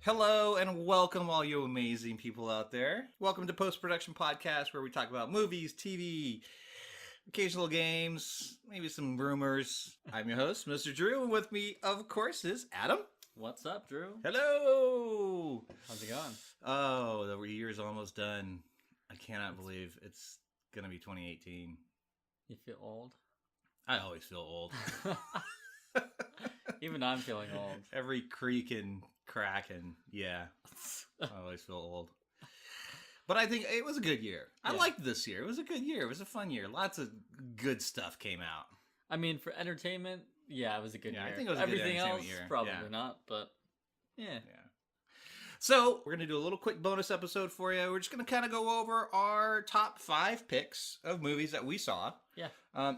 Hello and welcome, all you amazing people out there. Welcome to Post Production Podcast, where we talk about movies, TV, occasional games, maybe some rumors. I'm your host, Mr. Drew, and with me, of course, is Adam. What's up, Drew? Hello! How's it going? Oh, the year's almost done. I cannot believe it's going to be 2018. You feel old? I always feel old. Even I'm feeling old. Every creak and crack and I always feel old. But I think it was a good year. I liked this year. It was a good year. It was a fun year. Lots of good stuff came out. I mean, for entertainment, it was a good year. I think it was a Everything good else, year. probably not, but yeah. So, we're going to do a little quick bonus episode for you. We're just going to kind of go over our top 5 picks of movies that we saw. Yeah.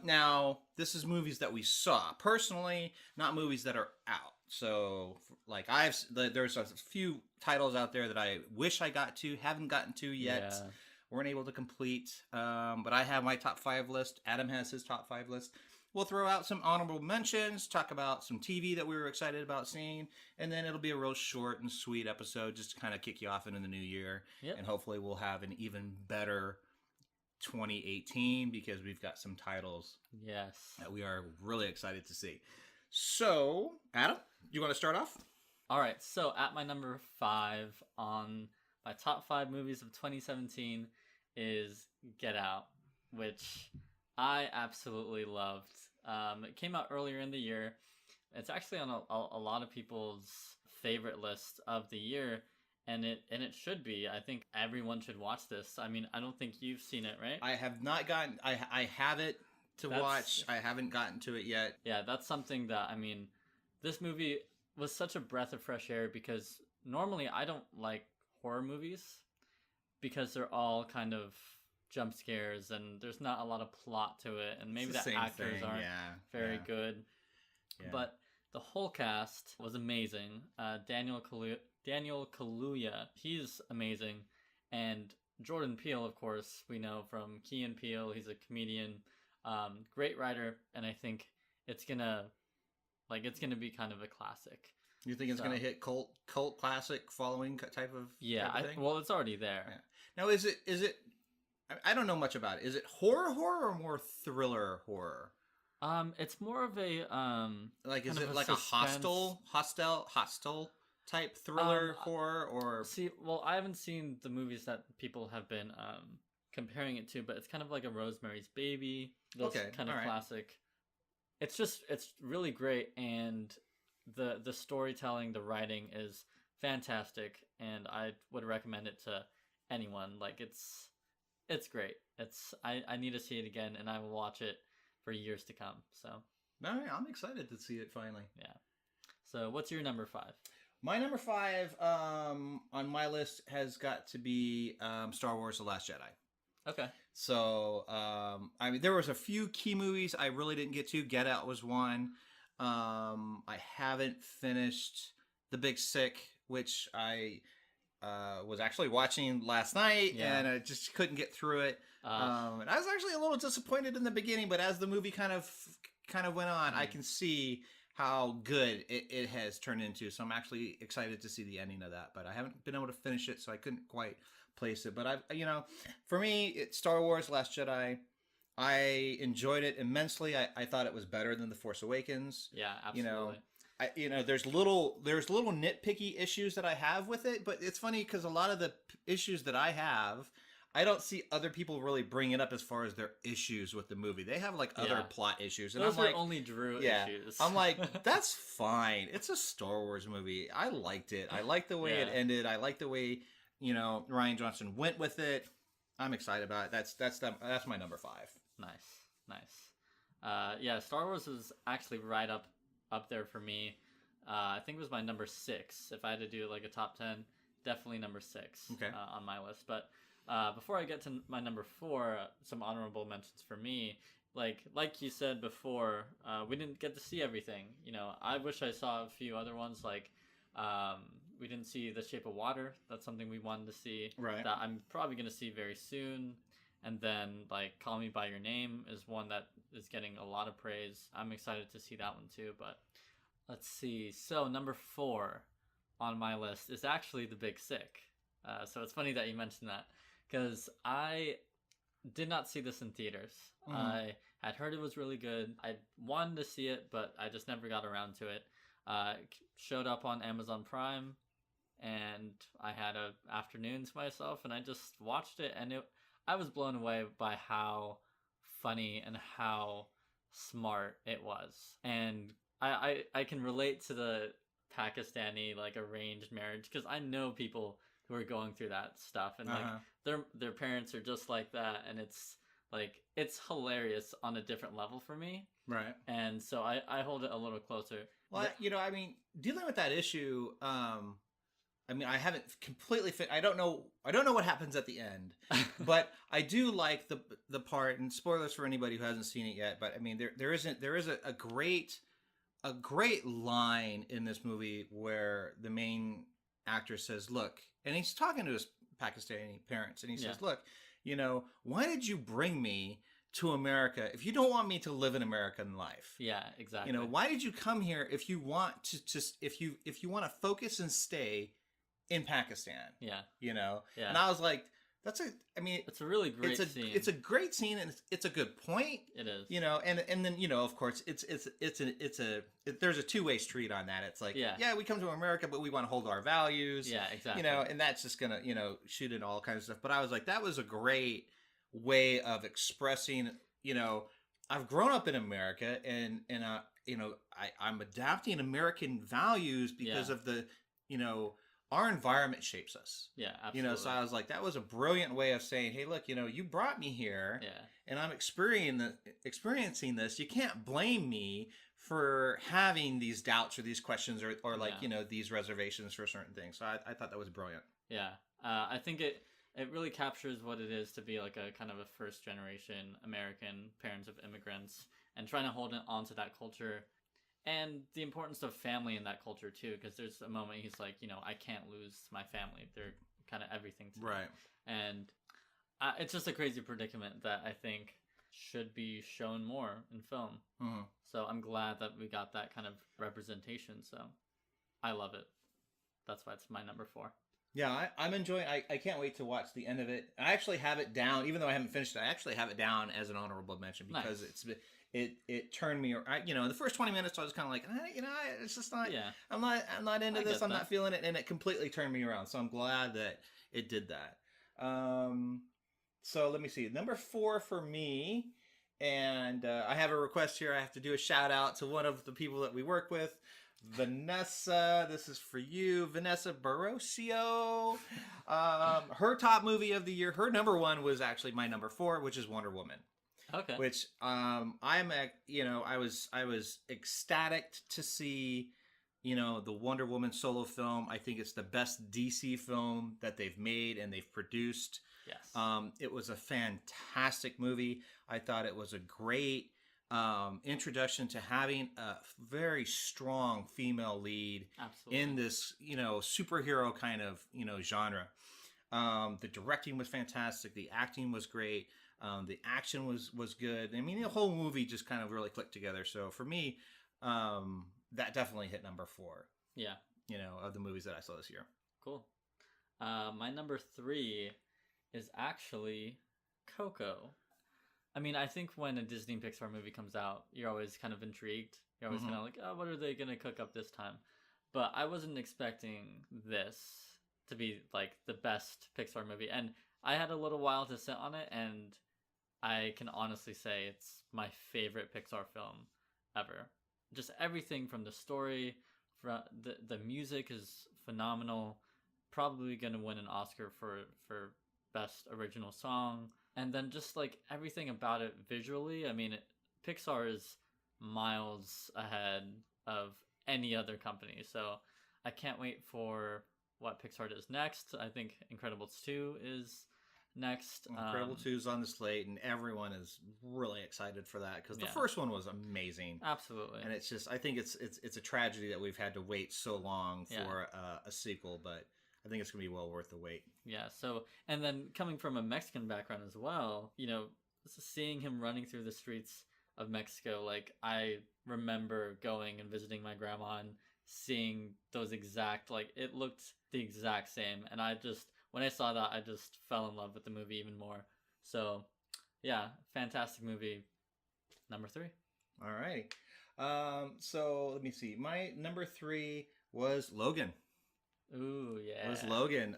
Now, this is movies that we saw. Personally, not movies that are out. So, like, there's a few titles out there that I wish I got to, haven't gotten to yet. Yeah. Weren't able to complete. But I have my top 5 list. Adam has his top 5 list. We'll throw out some honorable mentions, talk about some TV that we were excited about seeing, and then it'll be a real short and sweet episode just to kind of kick you off into the new year. Yep. And hopefully we'll have an even better 2018 because we've got some titles that we are really excited to see. So, Adam, you want to start off? All right, so at my number 5 on my top 5 movies of 2017 is Get Out, which I absolutely loved. It came out earlier in the year. It's actually on a lot of people's favorite list of the year, and it should be. I think everyone should watch this. I mean, I don't think you've seen it, right? I have not gotten. I have it to watch. I haven't gotten to it yet. Yeah, that's something that, I mean, this movie was such a breath of fresh air because normally I don't like horror movies because they're all kind of jump scares and there's not a lot of plot to it, and maybe the actors aren't very good. Yeah. But the whole cast was amazing. Daniel Kaluuya, he's amazing, and Jordan Peele, of course, we know from Key and Peele. He's a comedian, great writer, and I think it's gonna be kind of a classic. You think it's gonna hit cult classic following type of thing? Well, it's already there. Yeah. Now, is it? I don't know much about it. Is it horror or more thriller horror? It's more of a is it like suspense. a hostile type thriller horror or? See, well, I haven't seen the movies that people have been comparing it to, but it's kind of like a Rosemary's Baby. Those kind of classic. It's really great, and the storytelling, the writing is fantastic, and I would recommend it to anyone. Like it's great. I need to see it again, and I will watch it for years to come. So I'm excited to see it finally. Yeah. So what's your number 5? My number 5 on my list has got to be Star Wars: The Last Jedi. Okay. So I mean, there was a few key movies I really didn't get to. Get Out was one. I haven't finished The Big Sick, which I was actually watching last night, and I just couldn't get through it. And I was actually a little disappointed in the beginning, but as the movie kind of went on, I can see how good it has turned into. So I'm actually excited to see the ending of that. But I haven't been able to finish it, so I couldn't quite place it. But for me, it's Star Wars: Last Jedi. I enjoyed it immensely. I thought it was better than The Force Awakens. Yeah, absolutely. There's little nitpicky issues that I have with it, but it's funny because a lot of the issues that I have, I don't see other people really bring it up as far as their issues with the movie. They have like other plot issues, and those are only Drew issues. I'm like, that's fine. It's a Star Wars movie. I liked it. I liked the way it ended. I liked the way Rian Johnson went with it. I'm excited about it. That's my number 5. Nice. Star Wars is actually right up there for me. I think it was my number 6. If I had to do like a top 10, definitely number 6 on my list. But before I get to my number 4, some honorable mentions for me. Like you said before, we didn't get to see everything. I wish I saw a few other ones. We didn't see The Shape of Water. That's something we wanted to see. Right. That I'm probably going to see very soon. And then, Call Me By Your Name is one that is getting a lot of praise. I'm excited to see that one too. But let's see. So, number 4. on my list is actually The Big Sick. So it's funny that you mentioned that because I did not see this in theaters. Mhm. I had heard it was really good. I wanted to see it, but I just never got around to it. It showed up on Amazon Prime, and I had a afternoon to myself, and I just watched it, and I was blown away by how funny and how smart it was. And I can relate to the Pakistani like arranged marriage because I know people who are going through that stuff, and like their parents are just like that, and it's like it's hilarious on a different level for me. Right. And so I hold it a little closer. Well, I mean, dealing with that issue, I mean, I haven't completely fit. I don't know what happens at the end, but I do like the part. And spoilers for anybody who hasn't seen it yet. But I mean, there is a great line in this movie where the main actor says, "Look," and he's talking to his Pakistani parents, and he says, "Look, why did you bring me to America if you don't want me to live an American life? Yeah, exactly. Why did you come here if you want to just if you want to focus and stay in Pakistan?" Yeah. Yeah. And I was like, it's a really great scene. It's a great scene, and it's a good point. It is. And then of course there's a two-way street on that. It's like, yeah, we come to America, but we want to hold our values. Yeah, exactly. And that's just gonna shoot in all kinds of stuff. But I was like, that was a great way of expressing. I've grown up in America, and I'm adapting American values because of the our environment shapes us. Yeah, absolutely. So I was like, that was a brilliant way of saying, hey, look, you brought me here, and I'm experiencing this. You can't blame me for having these doubts or these questions or like these reservations for certain things. So I thought that was brilliant. Yeah, I think it really captures what it is to be like a kind of a first generation American, parents of immigrants, and trying to hold on to that culture. And the importance of family in that culture, too, because there's a moment he's like, I can't lose my family. They're kind of everything to me. Right. And it's just a crazy predicament that I think should be shown more in film. Mm-hmm. So I'm glad that we got that kind of representation. So I love it. That's why it's my number 4. Yeah, I'm enjoying. I can't wait to watch the end of it. I actually have it down, even though I haven't finished it. I actually have it down as an honorable mention because it turned me. The first 20 minutes I was kind of like, it's just not. Yeah. I'm not into this. I'm not feeling it, and it completely turned me around. So I'm glad that it did that. So let me see. Number 4 for me, and I have a request here. I have to do a shout out to one of the people that we work with. Vanessa, this is for you. Vanessa Barrocio. Her top movie of the year, her number 1 was actually my number 4, which is Wonder Woman. Okay. Which I was ecstatic to see, the Wonder Woman solo film. I think it's the best DC film that they've made and they've produced. Yes. It was a fantastic movie. I thought it was a great introduction to having a very strong female lead. Absolutely. In this, superhero kind of, genre. The directing was fantastic. The acting was great. The action was good. I mean, the whole movie just kind of really clicked together. So for me, that definitely hit number 4. Yeah. Of the movies that I saw this year. Cool. My number 3 is actually Coco. I mean, I think when a Disney Pixar movie comes out, you're always kind of intrigued. You're always kind of like, oh, what are they going to cook up this time? But I wasn't expecting this to be like the best Pixar movie. And I had a little while to sit on it, and I can honestly say it's my favorite Pixar film ever. Just everything from the story, from the music is phenomenal. Probably going to win an Oscar for best original song. And then just like everything about it visually, I mean, Pixar is miles ahead of any other company. So I can't wait for what Pixar does next. I think Incredibles 2 is next. Incredible 2 is on the slate, and everyone is really excited for that because the first one was amazing. Absolutely. And it's just, I think it's a tragedy that we've had to wait so long for a sequel, but I think it's going to be well worth the wait. Yeah, so, and then coming from a Mexican background as well, seeing him running through the streets of Mexico, like, I remember going and visiting my grandma and seeing those exact, like, it looked the exact same. And when I saw that, I just fell in love with the movie even more. So, yeah, fantastic movie. Number 3. All right. So let me see. My number 3 was Logan. Ooh, yeah. Was Logan.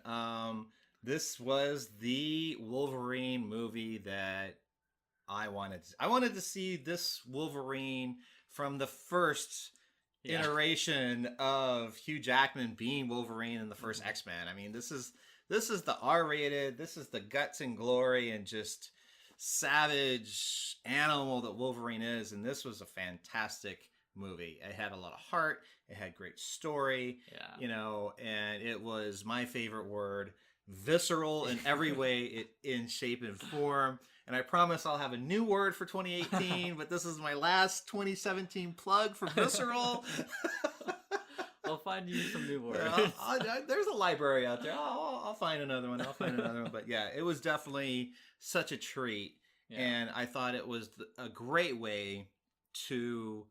This was the Wolverine movie that I wanted. I wanted to see this Wolverine from the first iteration of Hugh Jackman being Wolverine in the first X-Men. I mean, this is the R-rated. This is the guts and glory and just savage animal that Wolverine is, and this was a fantastic movie. It had a lot of heart. It had great story. Yeah. And it was my favorite word, visceral in every way, in shape and form. And I promise I'll have a new word for 2018, but this is my last 2017 plug for visceral. I'll find you some new words. There's a library out there. I'll find another one. But yeah, it was definitely such a treat. Yeah. And I thought it was a great way to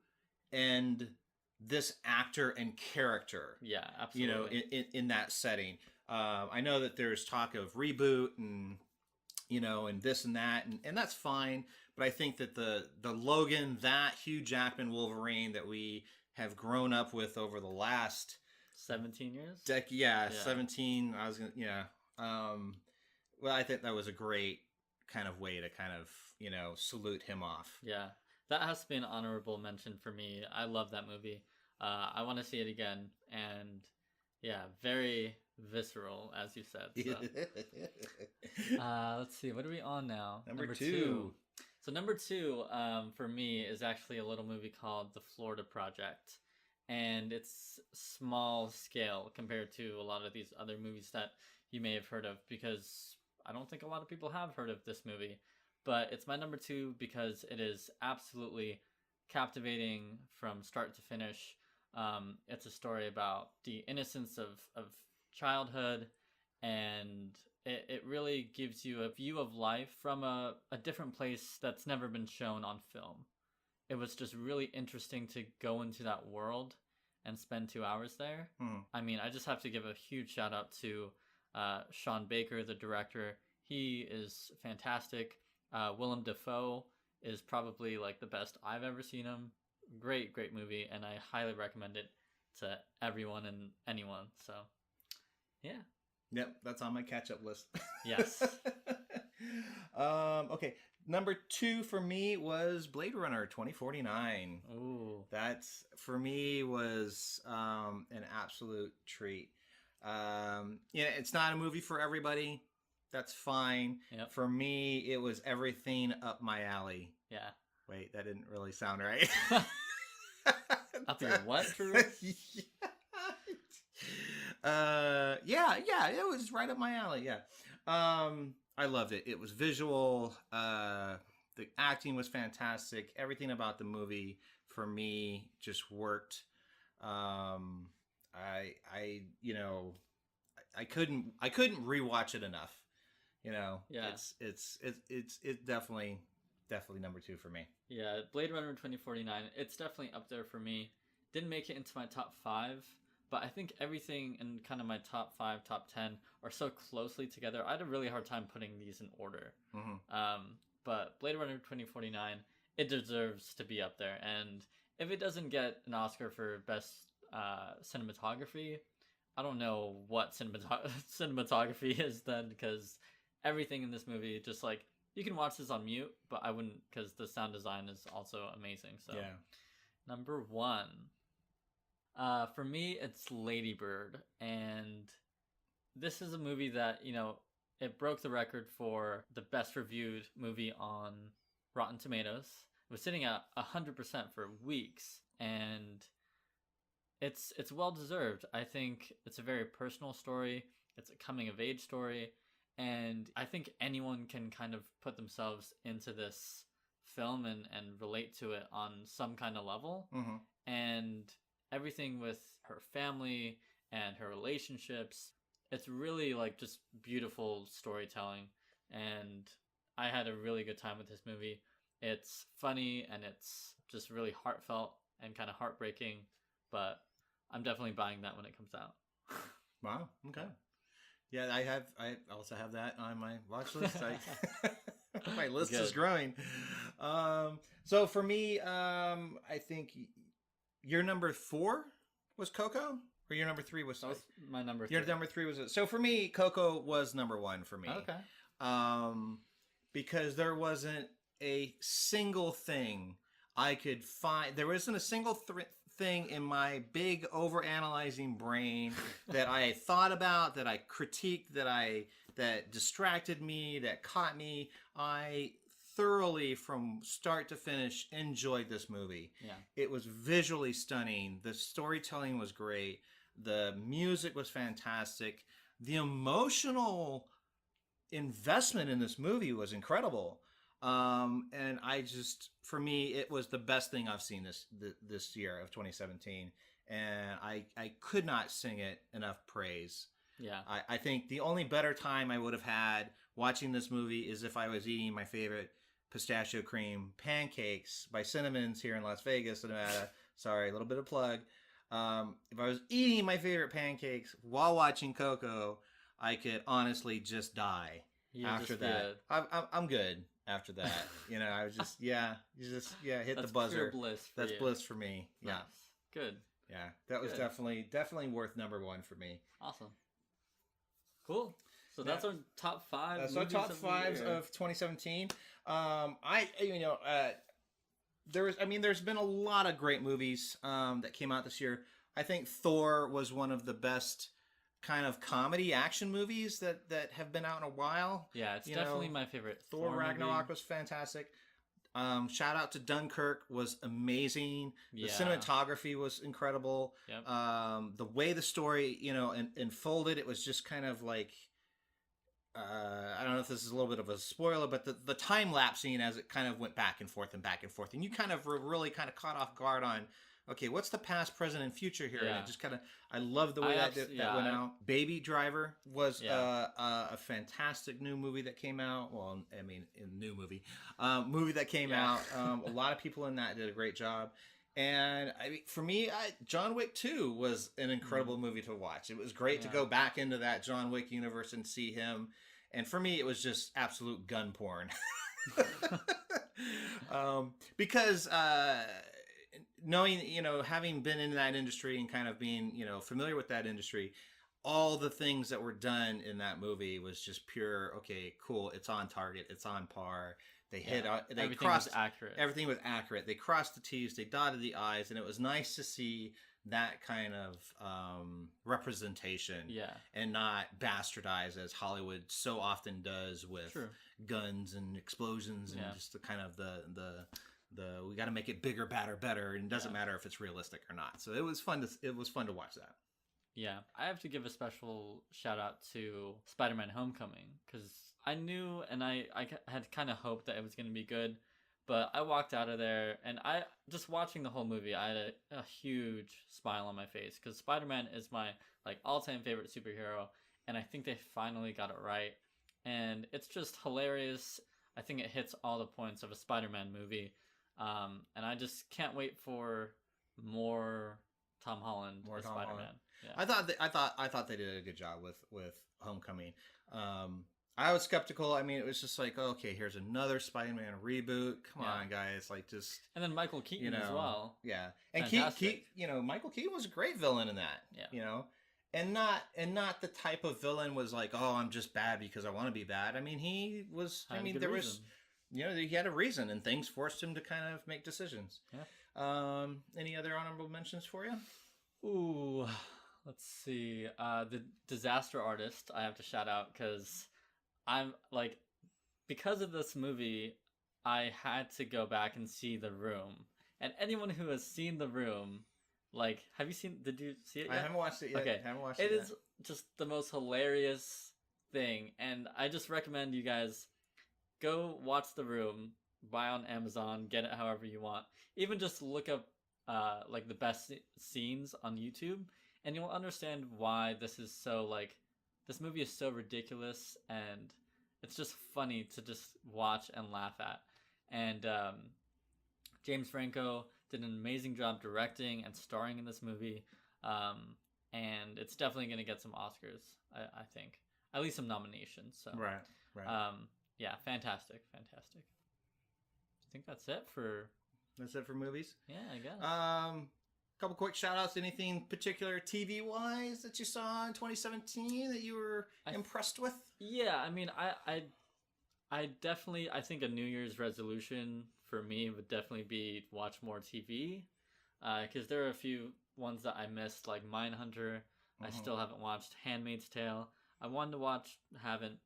end this actor and character. Yeah, absolutely. In that setting. I know that there's talk of reboot and and this and that, and that's fine. But I think that the Logan, that Hugh Jackman Wolverine that we have grown up with over the last 17 years. 17. I was gonna, well, I think that was a great kind of way to kind of salute him off. Yeah, that has to be an honorable mention for me. I love that movie. I want to see it again, and yeah, very visceral, as you said. So. Let's see, what are we on now? Number 2. So number 2 for me is actually a little movie called The Florida Project, and it's small scale compared to a lot of these other movies that you may have heard of, because I don't think a lot of people have heard of this movie. But it's my number 2 because it is absolutely captivating from start to finish. It's a story about the innocence of childhood, and it really gives you a view of life from a different place that's never been shown on film. It was just really interesting to go into that world and spend 2 hours there. I mean, I just have to give a huge shout out to Sean Baker, the director. He is fantastic. Willem Dafoe is probably like the best I've ever seen him. Great movie, and I highly recommend it to everyone and anyone. So, yeah. Yep, that's on my catch-up list. Yes. Okay, number 2 for me was Blade Runner 2049. Ooh. That, for me, was an absolute treat. It's not a movie for everybody. That's fine. Yep. For me, it was everything up my alley. Yeah. Wait, that didn't really sound right. Up your what, Drew? Yeah, it was right up my alley. Yeah. I loved it. It was visual. The acting was fantastic. Everything about the movie for me just worked. I couldn't rewatch it enough. Yeah. It's definitely number 2 for me. Yeah, Blade Runner 2049. It's definitely up there for me. Didn't make it into my top 5, but I think everything in kind of my top 5, top 10 are so closely together. I had a really hard time putting these in order. But Blade Runner 2049, it deserves to be up there. And if it doesn't get an Oscar for best cinematography, I don't know what cinematography is then, because everything in this movie, just like, you can watch this on mute, but I wouldn't, because the sound design is also amazing. So, yeah. Number 1. For me, it's Lady Bird, and this is a movie that, it broke the record for the best reviewed movie on Rotten Tomatoes. It was sitting at 100% for weeks, and it's well deserved. I think it's a very personal story. It's a coming of age story, and I think anyone can kind of put themselves into this film and relate to it on some kind of level. And everything with her family and her relationships, it's really like just beautiful storytelling, and I had a really good time with this movie. It's funny and it's just really heartfelt and kind of heartbreaking, but I'm definitely buying that when it comes out. Wow. Okay. Yeah, I also have that on my watch list. My list is Good. growing. So for me, I think your number 4 was Coco, or your number 3 was. That was my number 3. Your number 3 was. So for me, Coco was number 1 for me. Okay. Because there wasn't a single thing I could find. There wasn't a single thing in my big overanalyzing brain that I thought about, that I critiqued, that distracted me, that caught me. I thoroughly, from start to finish, enjoyed this movie. Yeah. It was visually stunning. The storytelling was great. The music was fantastic. The emotional investment in this movie was incredible. And for me, it was the best thing I've seen this year of 2017. And I could not sing it enough praise. Yeah. I think the only better time I would have had watching this movie is if I was eating my favorite pistachio cream pancakes by Cinnamon's here in Las Vegas, Nevada. Sorry, a little bit of plug. If I was eating my favorite pancakes while watching Coco, I could honestly just die after that. I'm good after that. I was just, hit the buzzer. That's bliss for me. Yeah. Nice. Good. Yeah, that was definitely worth number 1 for me. Awesome. Cool. So that's our top 5. That's our top 5s of 2017. There's been a lot of great movies that came out this year. I think Thor was one of the best kind of comedy action movies that have been out in a while. Yeah, it's definitely my favorite. Thor Ragnarok was fantastic. Shout out to Dunkirk, was amazing. The cinematography was incredible. Yep. The way the story, unfolded, it was just kind of like, I don't know if this is a little bit of a spoiler, but the time lapsing as it kind of went back and forth, and you kind of were really kind of caught off guard on, okay, what's the past, present, and future here? Yeah. And it just kind of, I love the way that went out. Baby Driver was a fantastic new movie that came out. Well, I mean, a new movie. Movie that came out. A lot of people in that did a great job. And for me, John Wick 2 was an incredible movie to watch. It was great to go back into that John Wick universe and see him. And for me, it was just absolute gun porn. Because knowing, having been in that industry and kind of being, familiar with that industry, all the things that were done in that movie was just pure, okay, cool, it's on target, it's on par. They everything was accurate. Everything was accurate. They crossed the T's, they dotted the I's, and it was nice to see that kind of representation, and not bastardized as Hollywood so often does with guns and explosions and just the kind of the we got to make it bigger, badder, better, and it doesn't matter if it's realistic or not. So it was fun to watch that. Yeah, I have to give a special shout out to SpiderMan Homecoming, because I knew and I had kind of hoped that it was going to be good, but I walked out of there and I just watching the whole movie, I had a huge smile on my face, because Spider-Man is my all-time favorite superhero, and I think they finally got it right, and it's just hilarious. I think it hits all the points of a Spider-Man movie, and I just can't wait for more Tom Holland as Spider-Man. Yeah. I thought they did a good job with Homecoming. I was skeptical. I mean, it was just like, okay, here's another Spider-Man reboot. Come on, guys, And then Michael Keaton as well. Yeah, and Michael Keaton was a great villain in that. Yeah. And not the type of villain was like, oh, I'm just bad because I want to be bad. I mean, he was. He had a reason, and things forced him to kind of make decisions. Yeah. Any other honorable mentions for you? Ooh, let's see. The Disaster Artist I have to shout out, because I'm because of this movie, I had to go back and see The Room. And anyone who has seen The Room, have you seen? Did you see it yet? I haven't watched it yet. Okay, I haven't watched it yet. It is just the most hilarious thing, and I just recommend you guys go watch The Room. Buy on Amazon, get it however you want. Even just look up the best scenes on YouTube, and you'll understand why this is so this movie is so ridiculous, and it's just funny to just watch and laugh at. And James Franco did an amazing job directing and starring in this movie. and it's definitely going to get some Oscars. I think at least some nominations. So Right. yeah, fantastic. I think that's it for movies. Yeah, I guess. Couple quick shout outs. Anything particular TV wise that you saw in 2017 that you were impressed with? Yeah, I mean, I definitely, I think a New Year's resolution for me would definitely be watch more TV, because there are a few ones that I missed, like Mindhunter. I still haven't watched. Handmaid's Tale. I wanted to watch, haven't.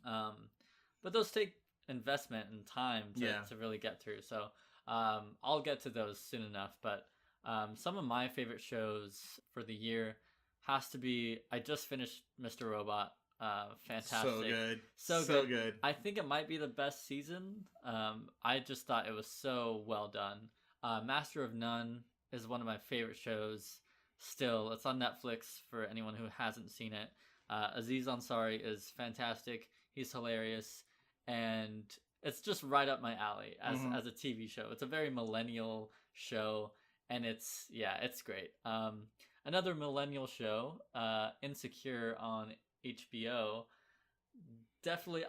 But those take investment and time to really get through. So I'll get to those soon enough. But some of my favorite shows for the year has to be, I just finished Mr. Robot. Fantastic. So good. I think it might be the best season. I just thought it was so well done. Master of None is one of my favorite shows still. It's on Netflix for anyone who hasn't seen it. Aziz Ansari is fantastic. He's hilarious. And it's just right up my alley as a TV show. It's a very millennial show, and it's great. Another millennial show, Insecure on HBO.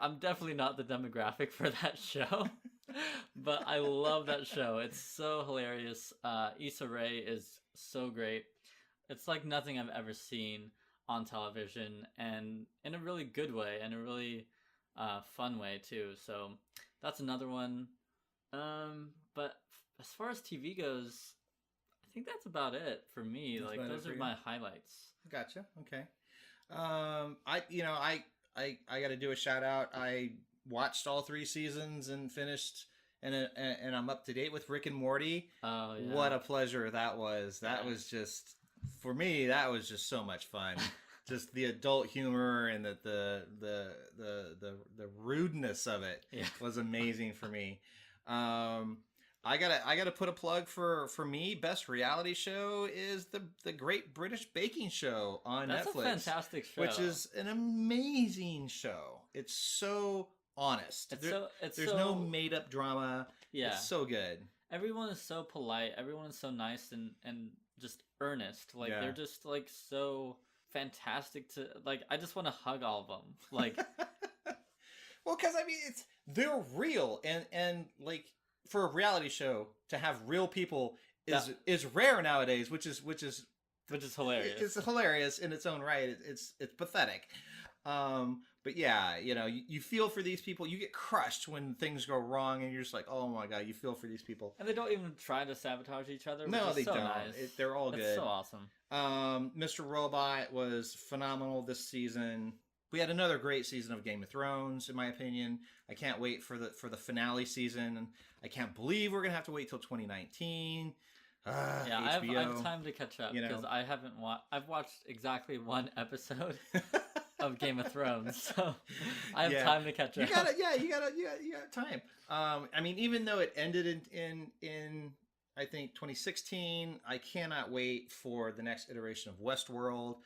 I'm definitely not the demographic for that show, but I love that show. It's so hilarious. Issa Rae is so great. It's like nothing I've ever seen on television, and in a really good way, and a really fun way too. So that's another one. But as far as TV goes, I think that's about it for me. Like those are my highlights. Gotcha. Okay. I got to do a shout out. I watched all 3 seasons and finished, and I'm up to date with Rick and Morty. Oh yeah. What a pleasure that was. That was just, for me, that was just so much fun. Just the adult humor and the rudeness of it was amazing for me. I gotta put a plug for me. Best reality show is the Great British Baking Show on Netflix. That's a fantastic show, which is an amazing show. It's so honest. There's no made up drama. Yeah, it's so good. Everyone is so polite. Everyone is so nice and just earnest. Like they're just like so fantastic to like. I just want to hug all of them. Like, well, because I mean, they're real and like. For a reality show to have real people is rare nowadays, which is hilarious. It's hilarious in its own right. It's pathetic. But yeah, you feel for these people. You get crushed when things go wrong, and you're just like, oh my god, you feel for these people. And they don't even try to sabotage each other. No, they so don't. Nice. They're all good. It's so awesome. Mr. Robot was phenomenal this season. We had another great season of Game of Thrones, in my opinion. I can't wait for the finale season. I can't believe we're gonna have to wait till 2019. I HBO, have time to catch up because I haven't I've watched exactly 1 episode of Game of Thrones, so I have time to catch up. You got time. I mean, even though it ended in I think 2016, I cannot wait for the next iteration of Westworld.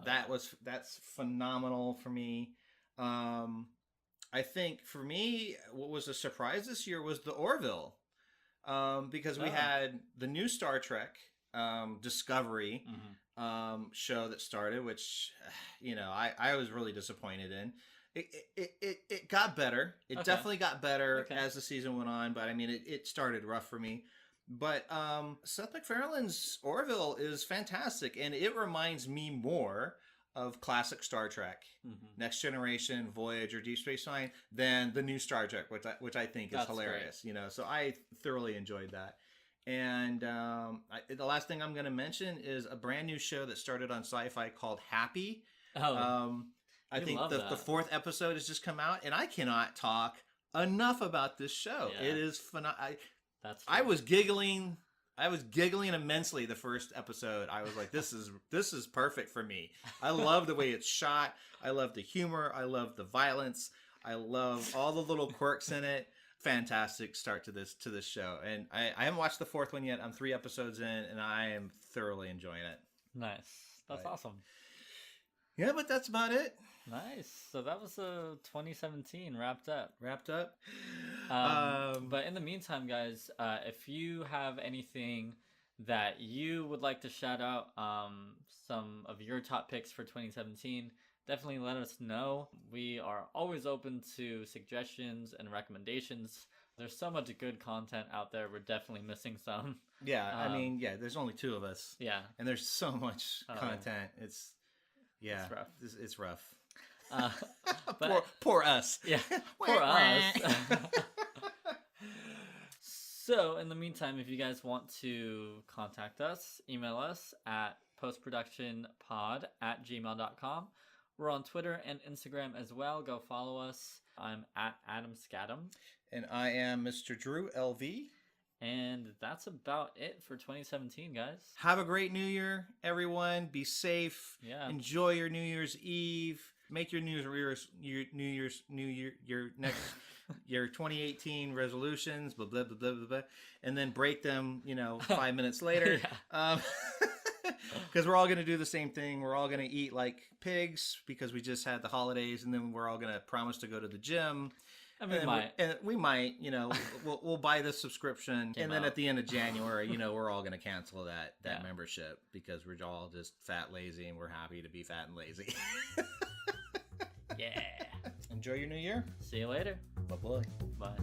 That's phenomenal for me. I think for me, what was a surprise this year was the Orville, because we had the new Star Trek Discovery show that started, which I was really disappointed in. It got better. It definitely got better as the season went on, but I mean it started rough for me. But Seth MacFarlane's Orville is fantastic, and it reminds me more of classic Star Trek, Next Generation, Voyager, Deep Space Nine, than the new Star Trek, which I think is hilarious. Great. So I thoroughly enjoyed that. And the last thing I'm going to mention is a brand new show that started on Sci-Fi called Happy. I think the 4th episode has just come out, and I cannot talk enough about this show. Yeah. It is phenomenal. I was giggling immensely the first episode. I was like, this is perfect for me. I love the way it's shot. I love the humor. I love the violence. I love all the little quirks in it. Fantastic start to this show. And I haven't watched the 4th one yet. I'm 3 episodes in, and I am thoroughly enjoying it. Nice. That's awesome. Yeah, but that's about it. Nice. So that was 2017 wrapped up. But in the meantime, guys, if you have anything that you would like to shout out, some of your top picks for 2017, definitely let us know. We are always open to suggestions and recommendations. There's so much good content out there. We're definitely missing some. Yeah, I mean, yeah, there's only 2 of us. Yeah. And there's so much content. Yeah. It's rough. It's rough. But, poor us. Yeah, poor us. So, in the meantime, if you guys want to contact us, email us at postproductionpod@gmail.com. We're on Twitter and Instagram as well. Go follow us. I'm at Adam Scadam. And I am Mr. Drew LV. And that's about it for 2017, guys. Have a great New Year, everyone. Be safe. Yeah. Enjoy your New Year's Eve. Make your your 2018 resolutions, blah, blah, blah, blah, blah, blah, and then break them, 5 minutes later. Because we're all going to do the same thing. We're all going to eat like pigs because we just had the holidays, and then we're all going to promise to go to the gym. And we might. We'll buy the subscription, and then out. at the end of January, we're all going to cancel that membership because we're all just fat, lazy, and we're happy to be fat and lazy. Yeah. Enjoy your new year. See you later. Bye-bye. Bye.